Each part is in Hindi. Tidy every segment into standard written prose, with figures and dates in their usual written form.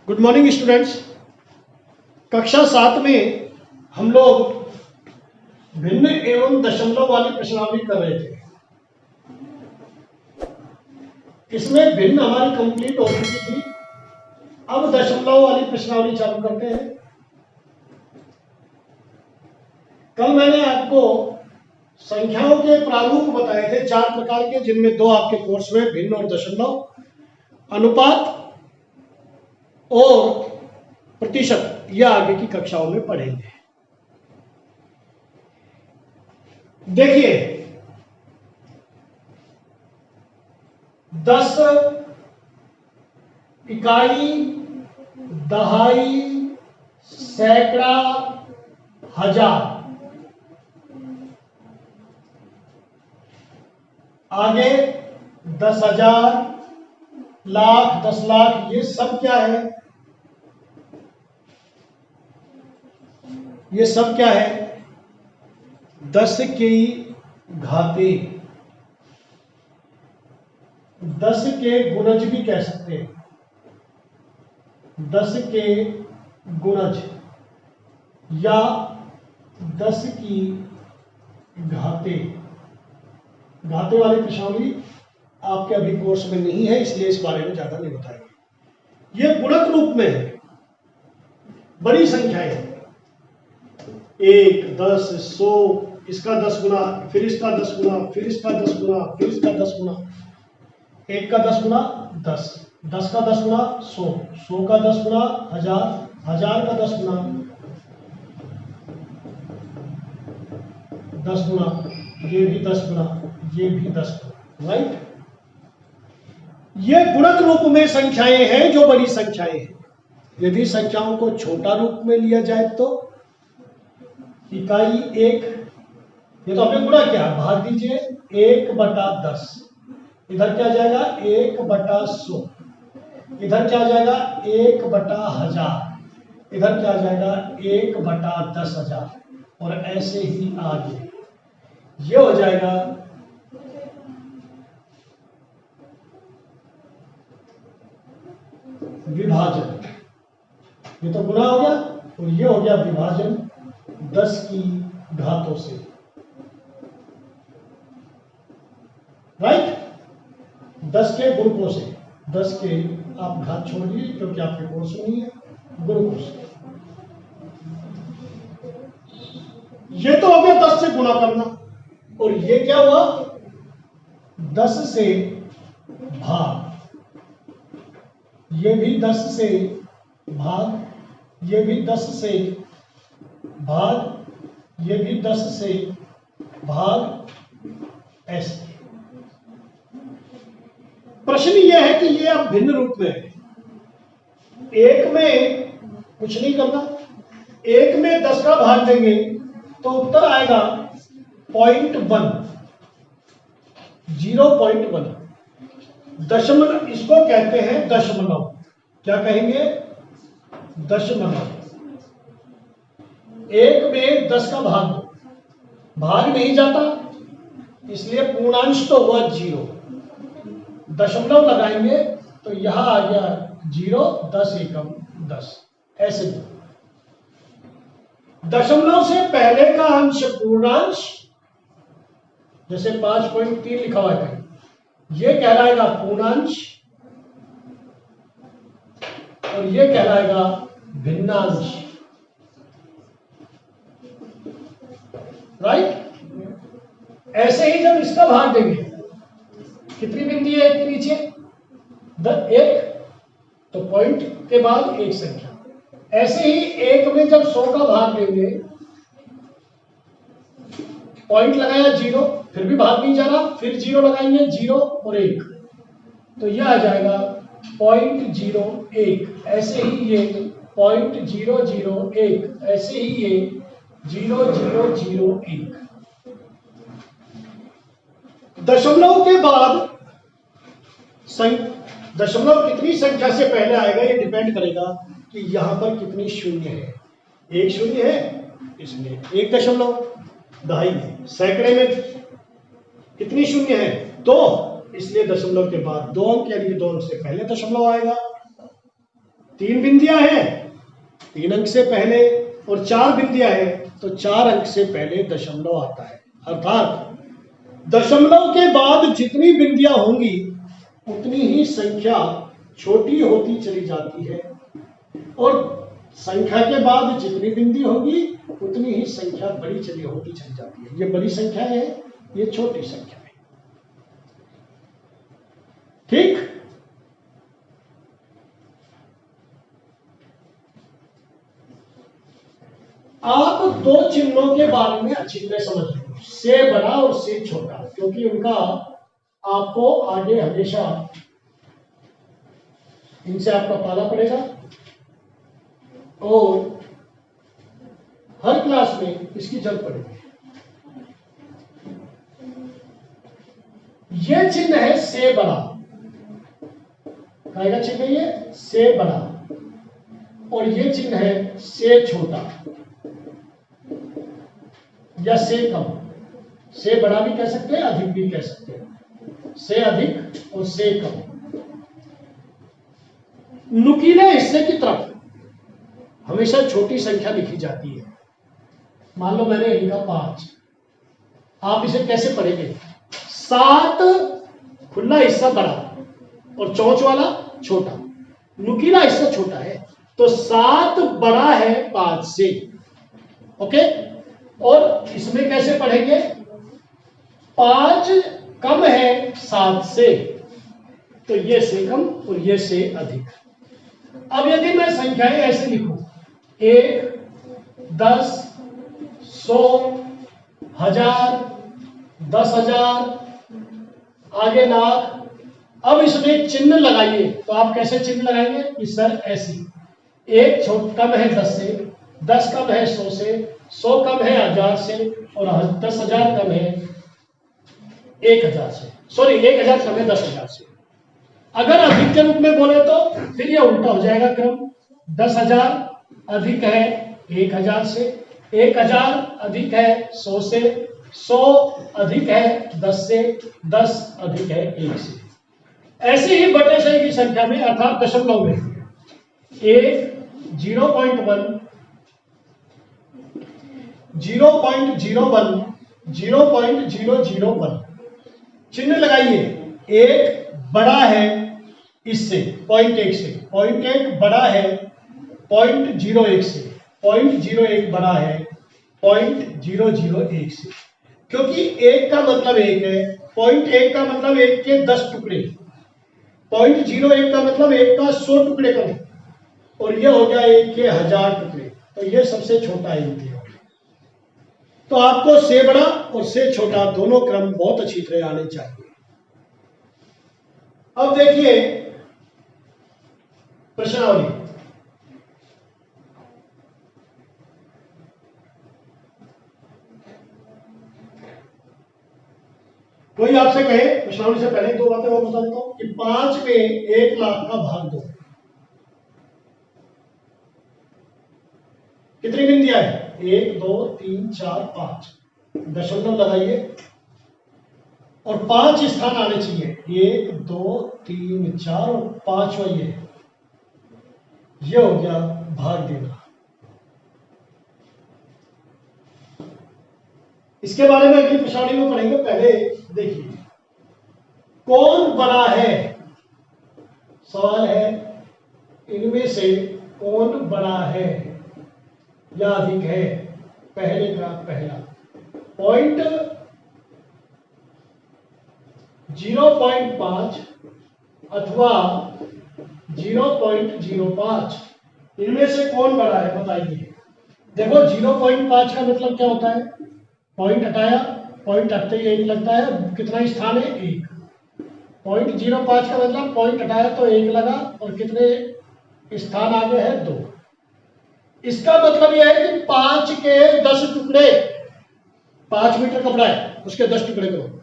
Good morning students. कक्षा 7 में हम लोग भिन्न एवं दशमलव वाली प्रश्नावली कर रहे थे। इसमें भिन्न हमारी कंप्लीट हो चुकी थी। अब दशमलव वाली प्रश्नावली चालू करते हैं। कल मैंने आपको संख्याओं के प्रारूप बताए थे 4 प्रकार के, जिनमें 2 आपके कोर्स में भिन्न और दशमलव, अनुपात और प्रतिशत, यह आगे की कक्षाओं में पढ़ेंगे। देखिए 10 इकाई, दहाई, सैकड़ा, हजार, आगे 10,000, लाख, 10 लाख, ये सब क्या है? ये सब क्या है? 10 की घाते, 10 के गुणज भी कह सकते हैं। 10 के गुणज या 10 की घाते। घाते वाली प्रश्नावली आपके अभी कोर्स में नहीं है, इसलिए इस बारे में ज्यादा नहीं बताएंगे। ये गुणक रूप में है, बड़ी संख्याएं हैं। 1, 10, 100, इसका 10 गुना, फिर इसका 10 गुना, फिर इसका 10 गुना, फिर इसका 10 गुना। 1 का 10 गुना 10, 10 का 10 गुना 100, 100 का 10 गुना 1000, 1000 का 10 गुना 10 गुना, ये भी 10 गुना, ये भी 10 गुना, राइट। ये गुणक रूप में संख्याएं हैं जो बड़ी संख्याएं हैं। यदि संख्याओं को छोटा रूप में लिया जाए तो इकाई 1, ये तो आपने गुणा किया, भाग दीजिए 1/10, इधर क्या जाएगा 1/100, इधर क्या जाएगा 1/1000, इधर क्या जाएगा 1/10,000, और ऐसे ही आगे। ये हो जाएगा विभाजन। ये तो गुणा हो गया और ये हो गया विभाजन 10 की घातों से, राइट। 10 के गुणकों से, 10 के आप घात छोड़ दीजिए क्योंकि आपके कोर्स में नहीं है, गुणकों से। ये तो हो गया 10 से गुणा करना, और ये क्या हुआ 10 से भाग, ये भी 10 से भाग, ये भी 10 से भाग, ये भी 10 से भाग, ऐसे। प्रश्न यह है कि ये अब भिन्न रूप में है। एक में कुछ नहीं करना, एक में 10 का भाग देंगे तो उत्तर आएगा 0.1, 0.1। दशमलव, इसको कहते हैं दशमलव। क्या कहेंगे? दशमलव। एक में 10 का भाग दो, भाग नहीं जाता, इसलिए पूर्णांश तो हुआ 0। दशमलव लगाएंगे तो यहां आ गया 0, 10 एकम 10, ऐसे भी। दशमलव से पहले का अंश पूर्णांश, जैसे 5.3 लिखा हुआ है, ये कहलाएगा पूर्णांश और ये कहलाएगा भिन्नांश, राइट। ऐसे ही जब इसका भाग देंगे, कितनी बिंदी है एक के नीचे 1, तो पॉइंट के बाद एक संख्या। ऐसे ही एक में जब 100 का भाग देंगे, पॉइंट लगाया 0, फिर भी भाग नहीं जा रहा, फिर 0 लगाएंगे, 0 और 1, तो यह आ जाएगा 0.01। ऐसे ही ये 0.001, ऐसे ही ये 0.001। दशमलव के बाद दशमलव कितनी संख्या से पहले आएगा, ये डिपेंड करेगा कि यहां पर कितनी शून्य है। 1 शून्य है, इसलिए 1 दशमलव। दहाई में, सैकड़े में कितनी शून्य है 2, इसलिए दशमलव के बाद 2 अंक, यानी 2 अंक से पहले दशमलव आएगा। 3 बिंदियां हैं, 3 अंक से पहले, और 4 बिंदियां हैं तो 4 अंक से पहले दशमलव आता है। अर्थात दशमलव के बाद जितनी बिंदियां होंगी उतनी ही संख्या छोटी होती चली जाती है, और संख्या के बाद जितनी बिंदी होगी उतनी ही संख्या बड़ी होती चली जाती है। ये बड़ी संख्या है, ये छोटी संख्या है। ठीक। आप 2 चिन्हों के बारे में अच्छी तरह समझ लो, से बड़ा और से छोटा, क्योंकि उनका आपको आगे हमेशा इनसे आपका पाला पड़ेगा, और हर क्लास में इसकी जरूरत पड़ेगी। ये चिन्ह है से बड़ा, कहेगा चिन्ह ये से बड़ा, और ये चिन्ह है से छोटा या से कम। से बड़ा भी कह सकते हैं, अधिक भी कह सकते हैं, से अधिक और से कम। नुकीले हिस्से की तरफ हमेशा छोटी संख्या लिखी जाती है। मान लो मैंने लिखा 5, आप इसे कैसे पढ़ेंगे? 7 खुला हिस्सा बड़ा और चौंच वाला छोटा, नुकीला हिस्सा छोटा है, तो 7 बड़ा है 5 से। ओके, और इसमें कैसे पढ़ेंगे? 5 कम है 7 से, तो ये से कम और ये से अधिक। अब यदि मैं संख्याएं ऐसे लिखूं, 1, 10, 100, 1000, 10,000, आगे लाख। अब इसमें चिन्ह लगाइए, तो आप कैसे चिन्ह लगाएंगे कि सर ऐसी, 1 कम है 10 से, 10 कम है 100 से, 100 कम है 1000 से, और 10,000 कम है 1000 से, सॉरी 1000 कम है 10,000 से। अगर अधिक के रूप में बोले तो फिर यह उल्टा हो जाएगा क्रम, 10,000 अधिक है 1000 से, 1000 अधिक है 100 से, 100 अधिक है 10 से, 10 अधिक है 1 से। ऐसे ही बटे सही की संख्या में, अर्थात दशमलव में, 1, 0.1, 0.01, 0.001 चिन्ह लगाइए। 1 बड़ा है इससे, 0.1 से, 0.1 बड़ा है 0.01 से, 0.01 बड़ा है 0.001 से, क्योंकि 1 का मतलब 1 है, 0.1 का मतलब 1 के 10 टुकड़े, 0.01 का मतलब 1 का 100 टुकड़े कम, और यह हो गया 1 के 1000 टुकड़े, तो यह सबसे छोटा है। तो आपको से बड़ा और से छोटा दोनों क्रम बहुत अच्छी तरह आने चाहिए। अब देखिए प्रश्नावली। कोई आपसे कहे, प्रश्नावली से पहले 2 बातें और बता देता हूं कि 5 में 1 लाख का भाग दो, कितनी बिंदियां है? 1, 2, 3, 4, 5, दशमलव लगाइए, और 5 स्थान आने चाहिए, 1, 2, 3, 4 और 5वां ये हो गया भाग देना। इसके बारे में अगली प्रश्नावली में पढ़ेंगे। पहले देखिए कौन बड़ा है, सवाल है इनमें से कौन बड़ा है या अधिक है? पहले का पहला 0.5 अथवा 0.05, इनमें से कौन बड़ा है बताइए। देखो 0.5 का मतलब क्या होता है? पॉइंट हटाया, पॉइंट हटते ही 1 लगता है, कितना स्थान है? 1। 0.05 का मतलब पॉइंट हटाया तो 1 लगा, और कितने स्थान आगे है? 2। इसका मतलब यह है कि 5 के 10 टुकड़े, 5 मीटर कपड़ा है उसके 10 टुकड़े करो,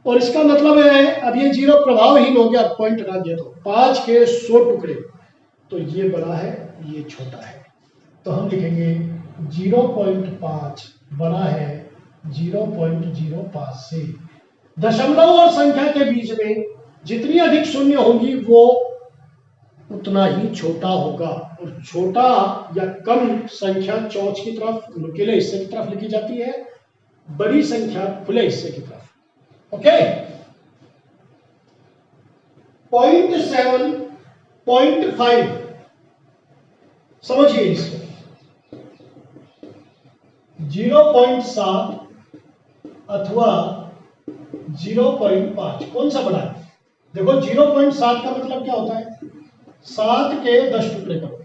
और इसका मतलब है, अब ये 0 प्रभावहीन हो गया, पॉइंट हटा दिया, तो 5 के 100 टुकड़े, तो ये बड़ा है ये छोटा है। तो हम लिखेंगे 0.5 बड़ा है 0.05 से। दशमलव और संख्या के बीच में जितनी अधिक शून्य होंगी वो उतना ही छोटा होगा। और छोटा या कम संख्या चौच की तरफ, नुकीले हिस्से की तरफ लिखी जाती है, बड़ी संख्या खुले हिस्से की तरफ। ओके, 0.7, 0.5 समझिए इसको। 0.7 अथवा 0.5 कौन सा बड़ा है? देखो 0.7 का मतलब क्या होता है? 7 के 10 टुकड़े करो।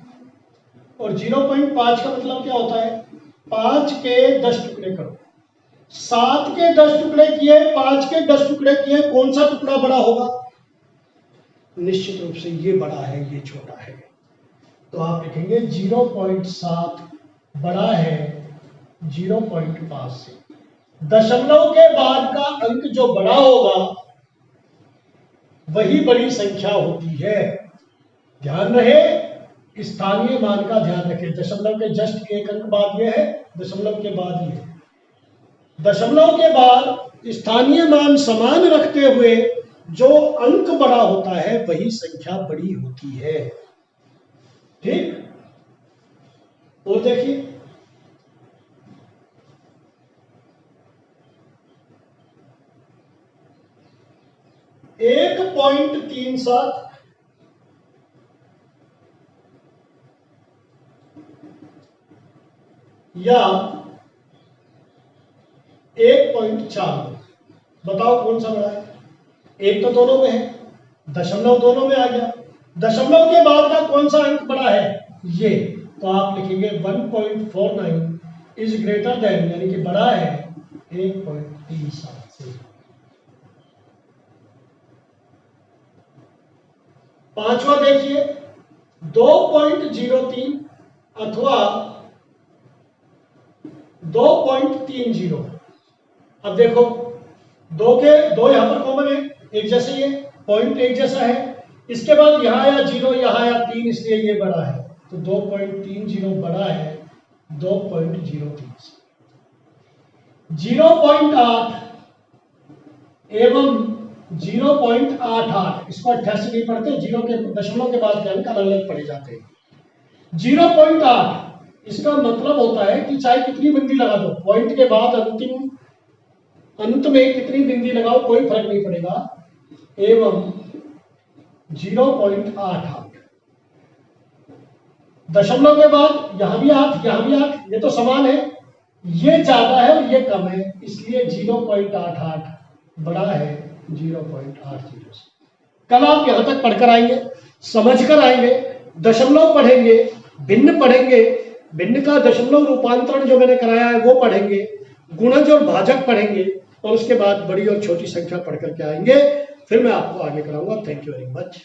और 0.5 का मतलब क्या होता है? 5 के 10 टुकड़े करो। 7 के 10 टुकड़े किए, 5 के 10 टुकड़े किए, कौन सा टुकड़ा बड़ा होगा? निश्चित रूप से ये बड़ा है, ये छोटा है। तो आप लिखेंगे 0.7 बड़ा है 0.5 से। दशमलव के बाद का अंक जो बड़ा होगा वही बड़ी संख्या होती है। ध्यान रहे, स्थानीय मान का ध्यान रखें। दशमलव के जस्ट एक अंक बाद ये है, दशमलव के बाद ये है। दशमलव के बाद स्थानीय मान समान रखते हुए जो अंक बड़ा होता है वही संख्या बड़ी होती है। ठीक, और देखिए 1.37 या 1.4, बताओ कौन सा बड़ा है? एक तो दोनों में है, दशमलव दोनों में आ गया। दशमलव के बाद का कौन सा अंक बड़ा है? ये। तो आप लिखेंगे 1.49 इज ग्रेटर देन, यानी कि बड़ा है 1.37 से। पांचवा देखिए 2.03 अथवा 2.30। अब देखो दो यहां पर कॉमन है, एक जैसे ही है, पॉइंट एक जैसा है। इसके बाद यहां आया 0, यहां आया 3, इसलिए ये बड़ा है। तो 2.30 बड़ा है 2.03 से। 0.8 एवं 0.88, इसको 88 नहीं पढ़ते, जीरो के दशमलव के बाद के अंक अलग अलग पढ़े जाते हैं। 0.8 इसका मतलब होता है कि चाहे कितनी बिंदी लगा दो, पॉइंट के बाद अंत में कितनी बिंदी लगाओ कोई फर्क नहीं पड़ेगा। एवं 0.88 दशमलव के बाद यहां भी 8, यहां भी 8, ये तो समान है। ये ज्यादा है और ये कम है, इसलिए 0.88 बड़ा है 0.80 से। कल आप यहां तक पढ़कर आएंगे, समझकर आएंगे, दशमलव पढ़ेंगे, भिन्न पढ़ेंगे, भिन्न का दशमलव रूपांतरण जो मैंने कराया है वो पढ़ेंगे, गुणज और भाजक पढ़ेंगे, और उसके बाद बड़ी और छोटी संख्या पढ़ करके आएंगे। फिर मैं आपको आगे कराऊंगा। Thank you very much.